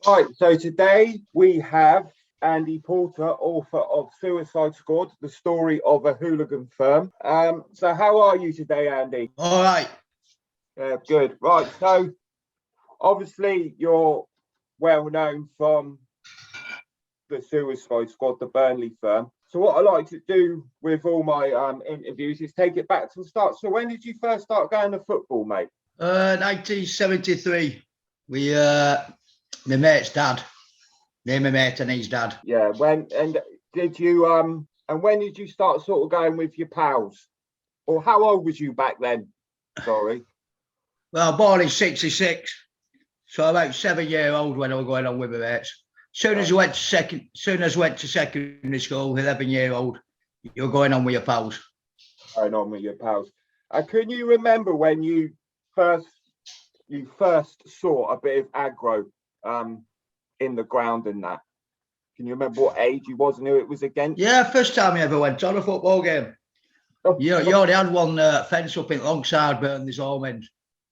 Right, so today we have Andy Porter, author of Suicide Squad, the story of a hooligan firm. So how are you today, Andy? All right. Good. Right, so obviously you're well known from the Suicide Squad, the Burnley firm. So what I like to do with all my interviews is take it back to the start. So when did you first start going to football, mate? 1973. My mate's dad. Me, my mate, and his dad. Yeah. When did you start sort of going with your pals? Or how old was you back then? Sorry. Well, born in '66, so about 7 years old when I was going on with my mates. Soon as I went to secondary school, 11-year-old, you're going on with your pals. Going on with your pals. Can you remember when you first saw a bit of aggro in the ground and that? Can you remember what age you was and who it was against? Yeah, first time I ever went on a football game. You already had one fence up in alongside Burnley's home end,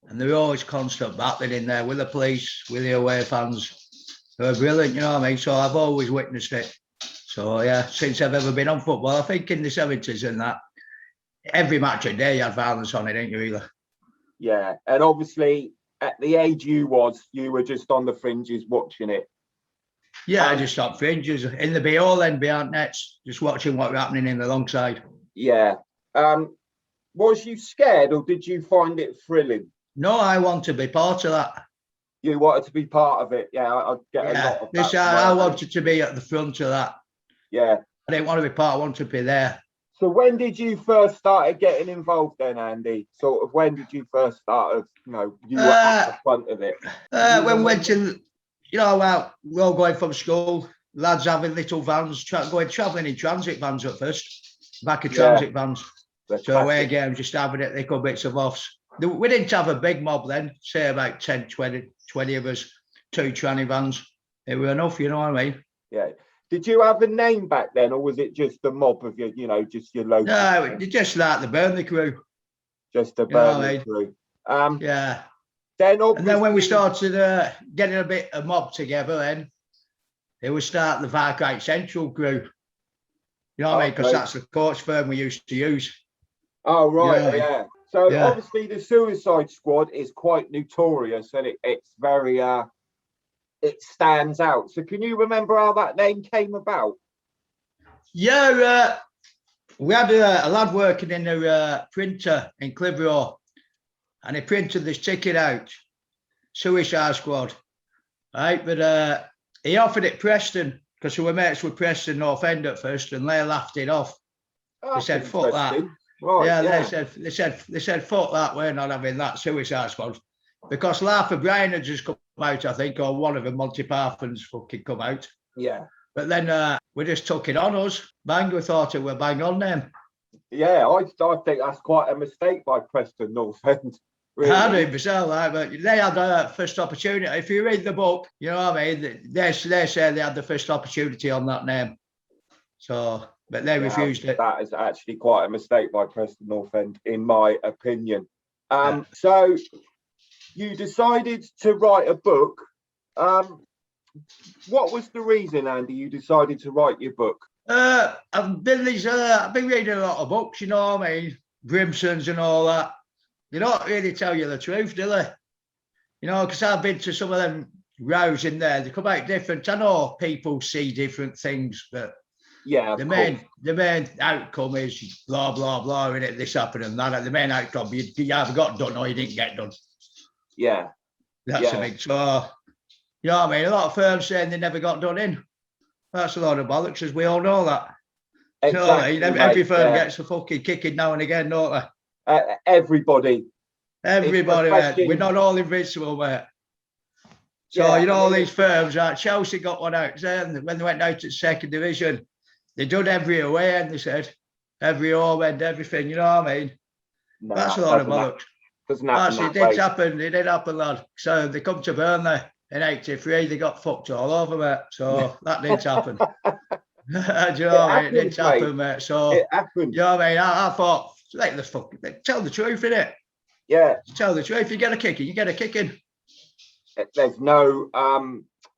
and there were always constant battling in there with the police, with the away fans. They were brilliant, you know what I mean? So I've always witnessed it. So yeah, since I've ever been on football, I think in the 70s and that, every match a day you had violence on it, didn't you, really? Yeah, and obviously at the age you were just on the fringes watching it. Yeah, I just stopped fringes in the be-all end behind nets, just watching what was happening in the long side. Yeah. Was you scared or did you find it thrilling? No, I want to be part of that. You wanted to be part of it. Yeah, I get a lot of that. I wanted to be at the front of that. Yeah. I didn't want to be part, I wanted to be there. So when did you first started getting involved then, Andy? Sort of when did you first start, you were at the front of it? When we went to, we're all going from school, lads having little vans, travelling in transit vans at first, back of transit vans. So away games, just having it, little bits of offs. We didn't have a big mob then, say about 10, 20 of us, 2 tranny vans. It were enough, you know what I mean? Yeah. Did you have a name back then, or was it just the mob of your, just your local? No, just like the Burnley crew. Just the Burnley crew. Yeah. And then when we started getting a bit of mob together, then it would start the Varkite Central crew. You know what I mean? Because that's the coach firm we used to use. Oh, right, yeah. So yeah. Obviously the Suicide Squad is quite notorious and it's very, it stands out. So can you remember how that name came about? Yeah, we had a lad working in a printer in Clitheroe, and he printed this ticket out, Suicide Squad, right? But he offered it Preston, because we were mates with Preston North End at first, and they laughed it off. They said, "Fuck that." Right, yeah, they said, "Fuck that. We're not having that Suicide Squad," because Larford Bryan had just come out, I think, or one of them, Monty Python's fucking come out. Yeah. But then we just took it on us. Bang, we thought it were bang on them. Yeah, I think that's quite a mistake by Preston North End. Really. I do myself, right? But they had the first opportunity. If you read the book, you know what I mean? They say they had the first opportunity on that name. So, but they refused it. That is actually quite a mistake by Preston North End, in my opinion. So you decided to write a book. What was the reason, Andy, you decided to write your book? I've been reading a lot of books, you know what I mean? Grimson's and all that. They don't really tell you the truth, do they? You know, because I've been to some of them rows in there. They come out different. I know people see different things, but yeah, the main outcome is blah blah blah, and it this happened and that. And the main outcome, you either got done or you didn't get done. Yeah, that's a big. So, you know what I mean? A lot of firms saying they never got done in. That's a lot of bollocks, as we all know that. Exactly, you know what I mean? Every firm gets a fucking kicking now and again, don't they? Everybody, mate. We're not all invincible, mate. So, you know, all these firms, like Chelsea got one out when they went out to second division. They done every away end, they said. Every home end, everything, you know what I mean? No, that's a lot of bollocks. It did happen, lad. So they come to Burnley in '83, they got fucked all over, mate. So that didn't happen. Do you know what I mean? It didn't happen, mate. So, it happened. You know what I mean? I thought, tell the truth, innit? Yeah. Tell the truth. If you get a kicking, you get a kicking. There's no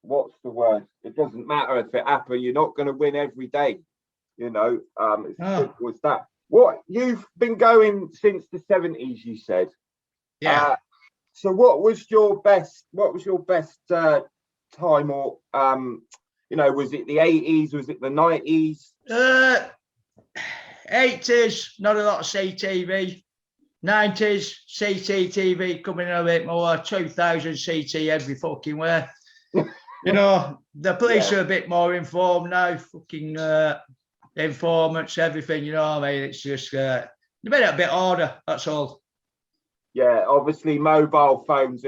what's the word? It doesn't matter if it happens. You're not going to win every day. You know, it's simple as that. What, you've been going since the 70s, you said. Yeah. So what was your best? Time, or you know, was it the 80s? Was it the 90s? 80s, not a lot of CTV. 90s, CCTV coming in a bit more. 2000 CT every fucking way. You know, the police are a bit more informed now. Fucking informants, everything. You know what I mean? It's just they made it a bit harder. That's all. Yeah, obviously mobile phones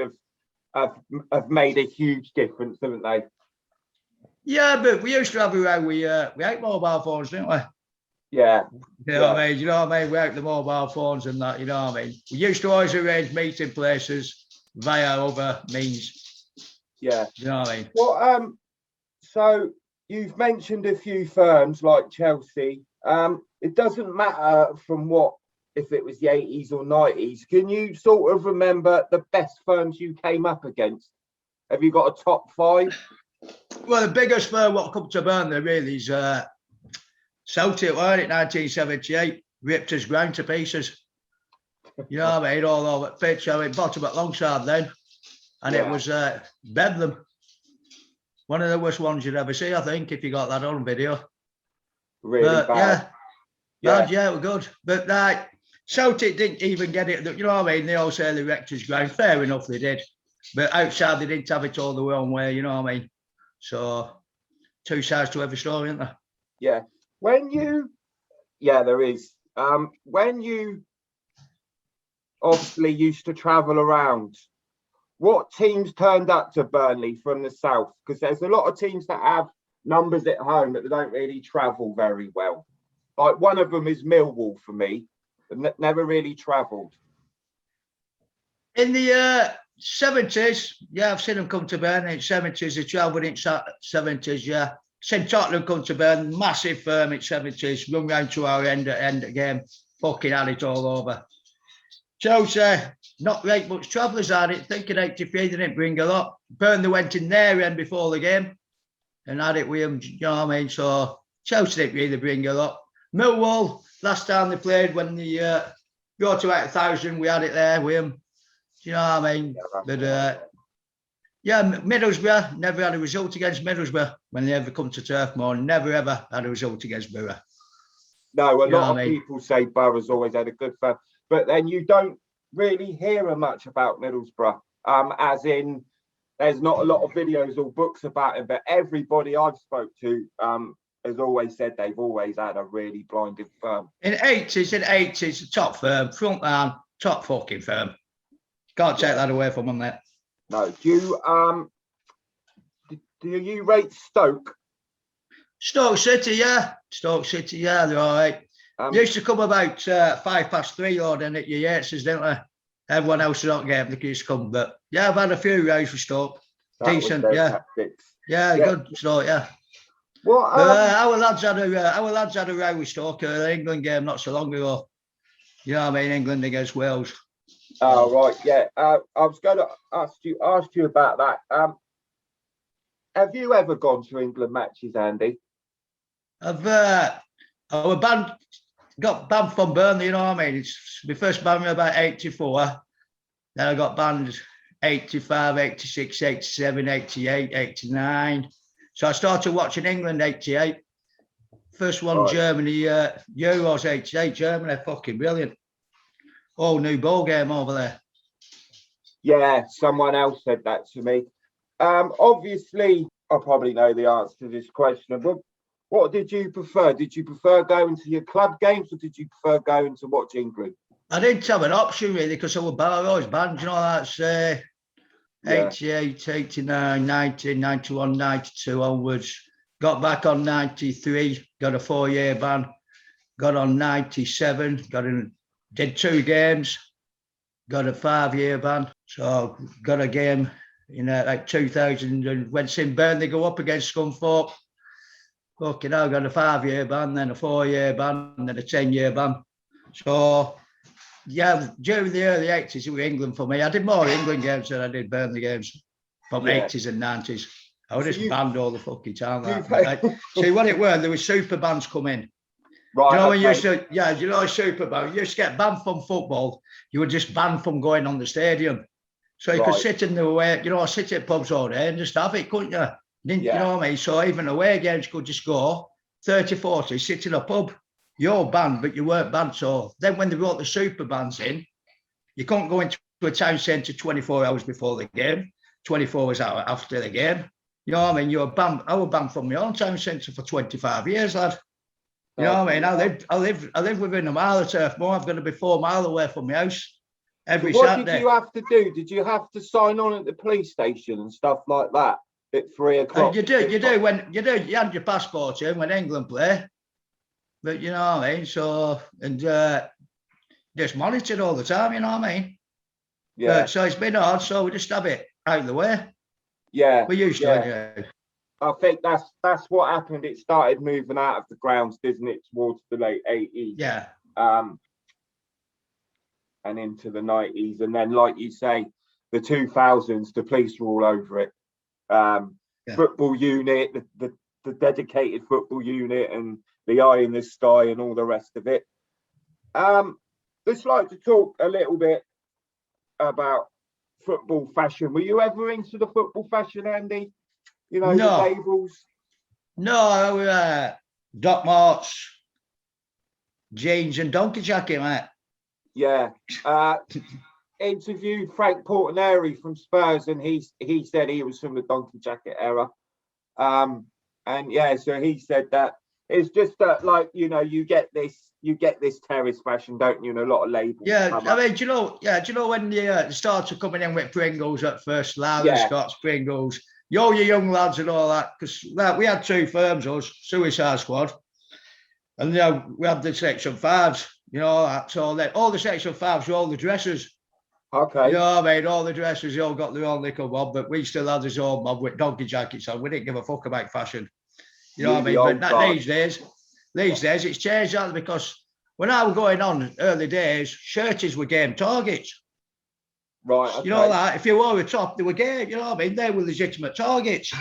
have made a huge difference, haven't they? Yeah, but we used to have around. We had mobile phones, didn't we? Yeah. You know what I mean? You know what I mean? We had the mobile phones and that. You know what I mean? We used to always arrange meeting places via other means. Yeah. You know what I mean? Well, so you've mentioned a few firms like Chelsea. It doesn't matter from what, if it was the 80s or 90s. Can you sort of remember the best firms you came up against? Have you got a top 5? Well, the biggest firm what come to Burnley really is Celtic, weren't it? 1978, ripped us ground to pieces. You know what I mean? All over the pitch. I mean, bottom at Longside then, and it was bedlam. One of the worst ones you'd ever see, I think, if you got that on video. Really bad. Yeah, we're good. But Celtic didn't even get it. You know what I mean? They all say they wrecked us ground. Fair enough, they did. But outside, they didn't have it all the wrong way. You know what I mean? So, two sides to every story, isn't there? Yeah. There is. When you obviously used to travel around, what teams turned up to Burnley from the south? Because there's a lot of teams that have numbers at home, but they don't really travel very well. Like one of them is Millwall for me, never really travelled. In the 70s, yeah, I've seen them come to Burnley in 70s. They travelled in 70s, yeah. St Tottenham come to Burnley, massive firm in 70s, run round to our end of game, fucking had it all over. Chelsea, not very much travellers had it. Thinking 83, they didn't bring a lot. Burnley went in their end before the game and had it with them, you know what I mean? So Chelsea didn't really bring a lot. Millwall, last time they played when they got to 8,000, we had it there with them. Do you know what I mean? Middlesbrough, never had a result against Middlesbrough when they ever come to Turf Moor. Never, ever had a result against Borough. No, a lot of people say Borough's always had a good firm. But then you don't really hear much about Middlesbrough, as in there's not a lot of videos or books about it. But everybody I've spoke to has always said they've always had a really blinding firm. In 80s, top firm, front line, top fucking firm. Can't take that away from them, mate. No. Do you rate Stoke? Stoke City, yeah. They're all right. They used to come about 3:05, Lord, and at your Yates's, didn't they? Everyone else is not getting the used to come. But yeah, I've had a few rows for Stoke. Decent, yeah. Tactics. Yeah, good Stoke, yeah. Well, our lads had a row with Stoke at the England game not so long ago. You know what I mean? England against Wales. Oh, right, yeah. I was going to ask you about that. Have you ever gone to England matches, Andy? Got banned from Burnley, you know what I mean? It's my first ban was about 84. Then I got banned 85, 86, 87, 88, 89. So I started watching England 88. First one, right. Germany, Euros 88, Germany, fucking brilliant. All new ball game over there. Yeah, someone else said that to me. Obviously, I probably know the answer to this question, but what did you prefer? Did you prefer going to your club games or did you prefer going to watch England? I didn't have an option really because I was always banned, you know, that's 88, 89, 90, 91, 92 onwards. Got back on 93, got a 4-year ban. Got on 97, did 2 games, got a 5-year ban. So got a game in like 2000 and went in Burnley go up against Scunthorpe. Fucking hell, got a 5-year ban, then a 4-year ban, and then a 10-year ban. So, yeah, during the early 80s, it was England for me. I did more England games than I did Burnley games from the 80s and 90s. I was just banned all the fucking time. See what it were, there was super bans coming. Right. You know, when you used to, super ban, you used to get banned from football, you were just banned from going on the stadium. So you could sit in the away, sit at pubs all day and just have it, couldn't you? You know what I mean? So even away games could just go 30, 40, sit in a pub. You're banned, but you weren't banned. So then when they brought the super bans in, you couldn't go into a town centre 24 hours before the game, 24 hours after the game. You know what I mean? You were banned. I was banned from my own town centre for 25 years, lad. You know what I mean? I live within a mile of Turf Moor. I'm going to be 4 miles away from my house every Saturday. What did you have to do? Did you have to sign on at the police station and stuff like that at 3 o'clock? You do. When you had your passport in when England play. But you know what I mean? So, and just monitored all the time, you know what I mean? Yeah. So it's been hard, so we just have it out of the way. Yeah. We used to. I think that's what happened. It started moving out of the grounds, didn't it, towards the late 80s. Yeah. And into the 90s. And then, like you say, the 2000s, the police were all over it. Football unit, the dedicated football unit, and the eye in the sky and all the rest of it. Just like to talk a little bit about football fashion. Were you ever into the football fashion, Andy? You know, the labels? No, Doc Marts, jeans and donkey jacket, mate. Yeah. Interviewed Frank Portinari from Spurs, and he said he was from the donkey jacket era. And yeah, so he said that it's just that, like, you know, you get this terrace fashion, don't you? And a lot of labels. Yeah, I mean, do you know when the started coming in with Pringles at first, Louder, Scott's, Pringles, your young lads and all that, because we had 2 firms, us, Suicide Squad, and we had the Section 5s, you know, that's all that. All the Section 5s were all the dressers. Okay. You know what I mean? All the dressers, they all got their own little mob, but we still had his own mob with donkey jackets on. We didn't give a fuck about fashion. You know what I mean? But these days it's changed that, because when I was going on early days, shirties were game targets. Right. Okay. You know that if you wore a top, they were game. You know what I mean? They were legitimate targets.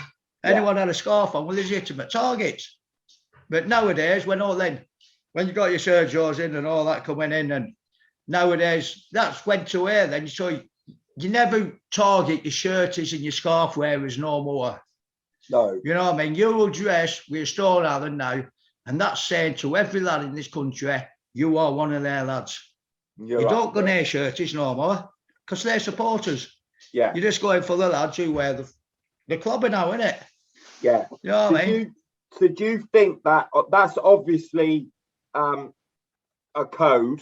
Anyone had a scarf on were legitimate targets. But nowadays, when you got your Sergios in and all that coming in, and nowadays that's went away. Then so you never target your shirties and your scarf wearers no more. No. You know what I mean? You will dress with a Stone Island now, and that's saying to every lad in this country, you are one of their lads. You don't go near shirties no more, because they're supporters. Yeah. You're just going for the lads who wear the clubber now, innit? Yeah. You know what I mean? So do you think that that's obviously a code,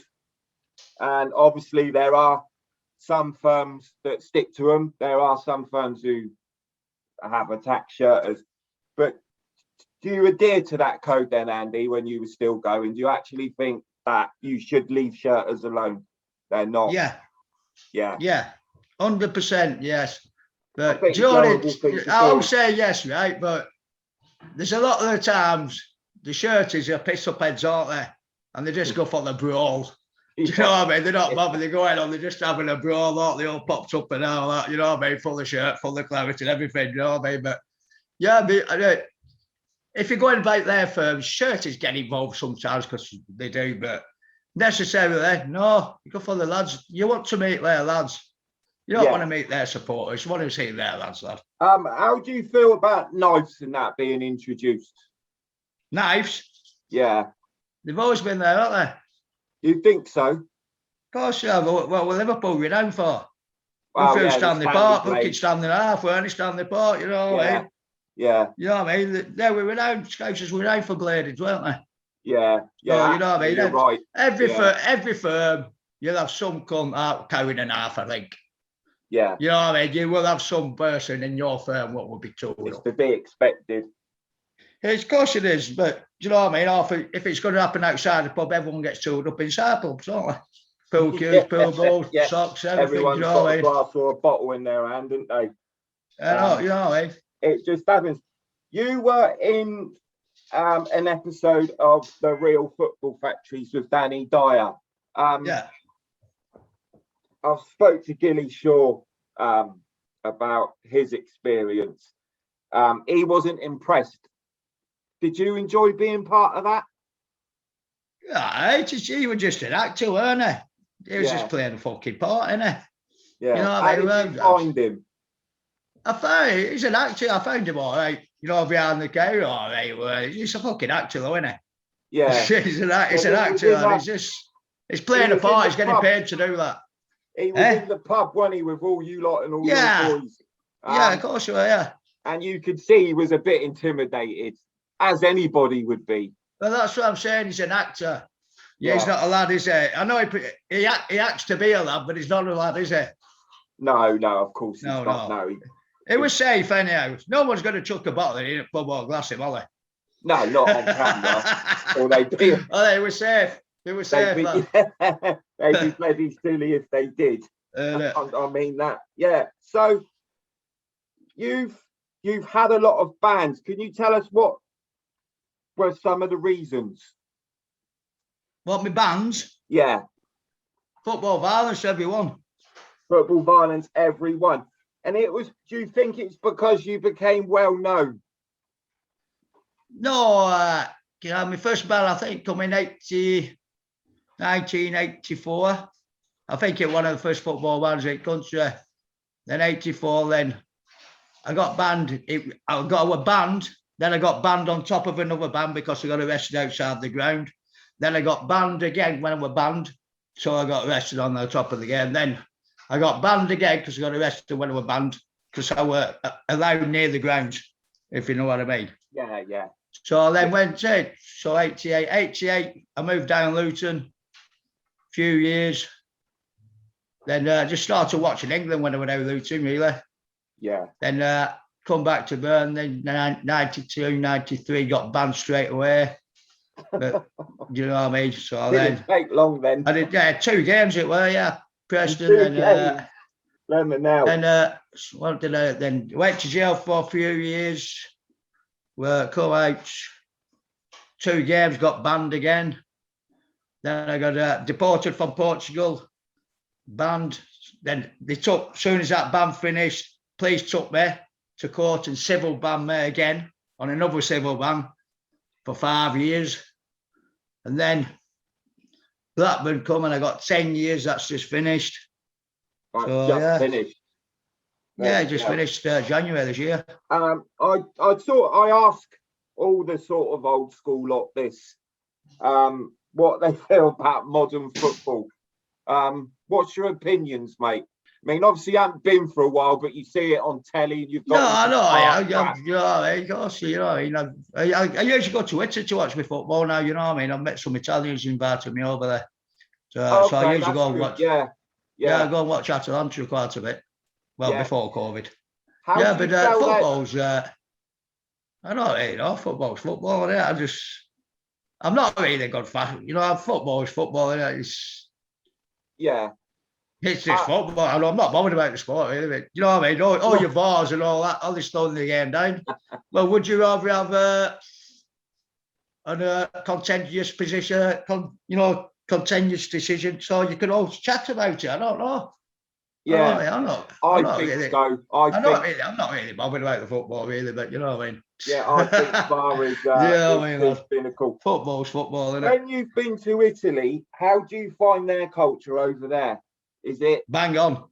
and obviously there are some firms that stick to them. There are some firms who have attacked shirters, but do you adhere to that code then, Andy, when you were still going? Do you actually think that you should leave shirters alone? They're not. Yeah. 100%, yes. But I'll say yes, right? But there's a lot of the times the shirties are piss up heads, aren't they? And they just go for the brawl. Do you know what I mean? They're not bothered, they're going on, they're just having a brawl, aren't they? All popped up and all that, you know what I mean? Full of shirt, full of clarity and everything, you know what I mean? But yeah, if you're going about their firms, shirties get involved sometimes because they do, but necessarily, no, you go for the lads. You want to meet their lads. You don't want to meet their supporters. You want to see their lads, lad. How do you feel about knives and that being introduced? Knives? Yeah. They've always been there, haven't they? You think so? Of course, yeah. Well, we're Liverpool renowned for. Well, through Stanley Park, look at Stanley Half, weren't it? Stanley Park, you know what I mean? Yeah. You know what I mean? They were renowned, Scousers were renowned for bladed, weren't they? Yeah. So, you know what I mean? You're right. Every firm, you'll have some come out carrying a knife, I think. Yeah. You know what I mean? You will have some person in your firm what would be told. It's to be expected. Of course it is, but do you know what I mean? If it's going to happen outside the pub, everyone gets tooled up inside pubs, don't they? Pool cues, pool balls, socks, everything. Everyone's you know got what I a mean? glass or a bottle in their hand, didn't they? You know what I mean? It just happens. You were in an episode of The Real Football Factories with Danny Dyer. Yeah. I've spoke to Gilly Shaw about his experience. He wasn't impressed. Did you enjoy being part of that? Yeah, he was just an actor, weren't he? He was just playing a fucking part, innit? Yeah. You know, How did you find him? I found he's an actor. I found him all right. You know, behind the camera, all right. Well, he's a fucking actor, though, isn't he? Yeah. He's an actor, and he's playing a part. He's getting paid to do that. He was in the pub, wasn't he, with all you lot and all your boys? Yeah, of course, yeah. And you could see he was a bit intimidated, as anybody would be. Well, that's what I'm saying. He's an actor. Yeah, he's not a lad, is he? I know he acts to be a lad, but he's not a lad, is he? No, of course he's not. No. It was safe anyhow. No one's going to chuck a bottle in a pub or glass him, are they? No, not on camera. Or they do. Oh, they were safe. They were safe. They'd be bloody silly if they did. I mean that. Yeah. So you've had a lot of bans. Can you tell us what were some of the reasons? What, my bans? Yeah. Football violence, everyone. Football violence, everyone. And it was, do you think it's because you became well known? No, my first ban, I think, come in 1984. I think it was one of the first football bans in the country. Then 84, then I got banned. I got a banned. Then I got banned on top of another ban because I got arrested outside the ground. Then I got banned again when I was banned. So I got arrested on the top of the game. Then I got banned again because I got arrested when I was banned because I was allowed near the grounds, if you know what I mean. Yeah. So I then went to, 88, I moved down Luton, few years. Then just started watching England when I went out of Luton, really. Yeah. Then come back to Burnley, 92, 93, got banned straight away. But you know what I mean? So Didn't take long then. I did 2 games it were, yeah. Preston and what did I then went to jail for a few years. Come out 2 games, got banned again. Then I got deported from Portugal, banned. Then they took, as soon as that ban finished, police took me to court and civil banned me again on another civil ban for 5 years. And then Blackburn come and I got 10 years, that's just finished. Right, so, finished. Yeah, just finished January this year. I ask all the sort of old school lot this, what they feel about modern football. What's your opinions, mate? I mean, obviously you haven't been for a while, but you see it on telly. You've got of course, you know. I usually go to Italy to watch my football now. You know what I mean? I've met some Italians who invited me over there, so I usually go and watch. Yeah, I go and watch Atalanta quite a bit. Well, before COVID. But football's. I don't really know. Football's football. I'm not really a good fan. You know, football is football. It's just football. I'm not bothered about the sport, really. But, you know what I mean? All your bars and all that, all this slowing the game down. Well, would you rather have a contentious position, contentious decision, so you can all chat about it? I don't know. Yeah, I'm not really bothered about the football, really, but you know what I mean. Yeah, I think as far as it's been a cool. Football's football, isn't it? When you've been to Italy, how do you find their culture over there? Is it bang on?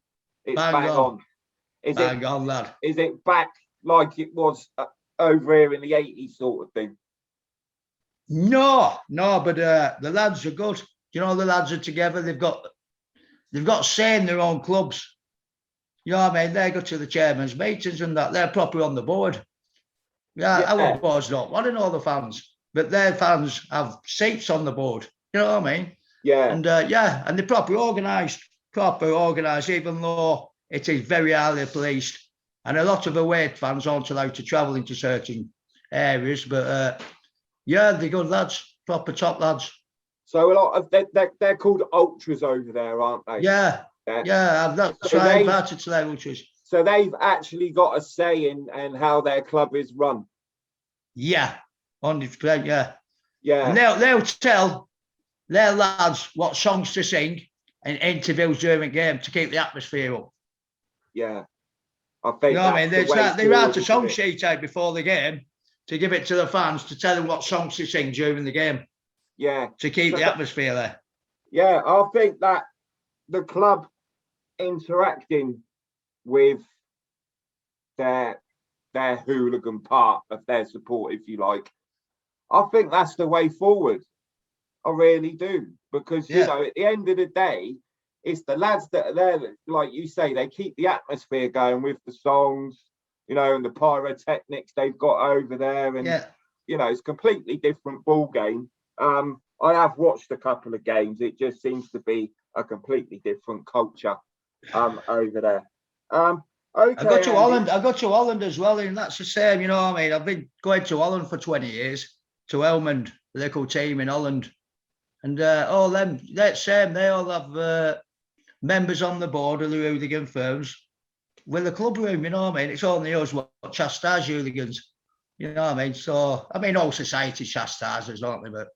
It's bang on. Is bang on, lad. Is it back like it was over here in the 80s sort of thing? No, but the lads are good. You know, the lads are together. They've got say in their own clubs. You know what I mean? They go to the chairman's meetings and that. They're properly on the board. Yeah. Our boards don't want to know the fans, but their fans have seats on the board. You know what I mean? Yeah. And and they're properly organised, even though it is very highly policed. And a lot of away fans aren't allowed to travel into certain areas. But they're good lads, proper top lads. So a lot of they're called ultras over there, aren't they? Yeah. That's why I invited to their ultras. So they've actually got a say in how their club is run. Yeah, 100%. Yeah. And they'll tell their lads what songs to sing and interviews during the game to keep the atmosphere up. Yeah. I think You know what I that's mean? the way They write forward, a song isn't it? sheet out before the game to give it to the fans to tell them what songs to sing during the game Yeah. to keep So the atmosphere there. Yeah, I think that the club interacting with their hooligan part of their support, if you like, I think that's the way forward. I really do. Because, you know, at the end of the day, it's the lads that are there, that, like you say, they keep the atmosphere going with the songs, you know, and the pyrotechnics they've got over there. And, you know, it's a completely different ball game. I have watched a couple of games. It just seems to be a completely different culture over there. Okay, I got to Andy. Holland. I got to Holland as well, and that's the same. You know what I mean? I've been going to Holland for 20 years, to Helmond, the local team in Holland, and all them. That same. They all have members on the board of the hooligan firms with the club room. You know what I mean? It's only us what chastise hooligans. You know what I mean? So I mean, all society chastises, don't they? But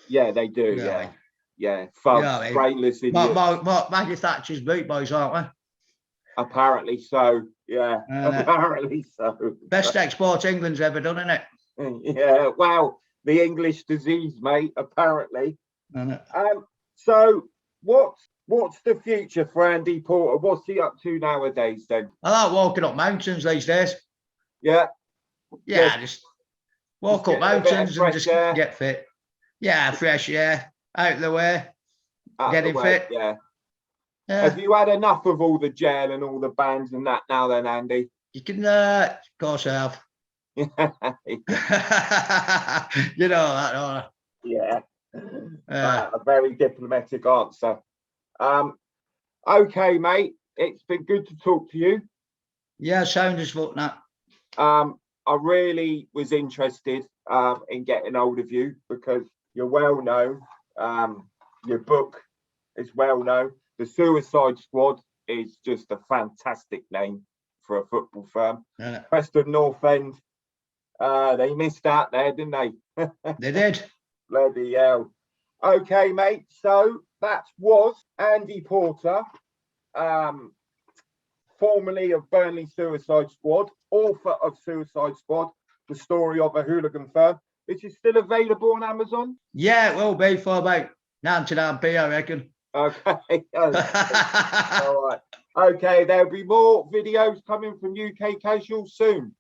yeah, they do. you know Yeah, I mean? yeah. Thugs, You know what I mean? brainless idiots. Maggie Thatcher's boot boys, aren't Apparently so. Yeah, we? apparently so. Best export England's ever done, isn't it? Yeah. Well, the English disease, mate. Apparently. Isn't it? So what's the future for Andy Porter? What's he up to nowadays then? I like walking up mountains these days. Yeah. Yeah, just walk up getting a bit of mountains and fresh just air. get fit. Yeah, fresh air, out the way, Out getting the way, fit. Yeah. Yeah. Have you had enough of all the jail and all the bans and that now then, Andy? You can, of course I have. You know that, don't I? Yeah. A very diplomatic answer. Okay, mate. It's been good to talk to you. Yeah, sound as fuck now. I really was interested in getting hold of you because you're well known. Your book is well known. The Suicide Squad is just a fantastic name for a football firm. Preston North End, they missed out there, didn't they? They did. Bloody hell. Okay, mate. So that was Andy Porter, formerly of Burnley Suicide Squad, author of Suicide Squad, the story of a hooligan firm, which is still available on Amazon. Yeah, it will be for about 99p, I reckon. Okay. All right. Okay, there'll be more videos coming from UK Casual soon.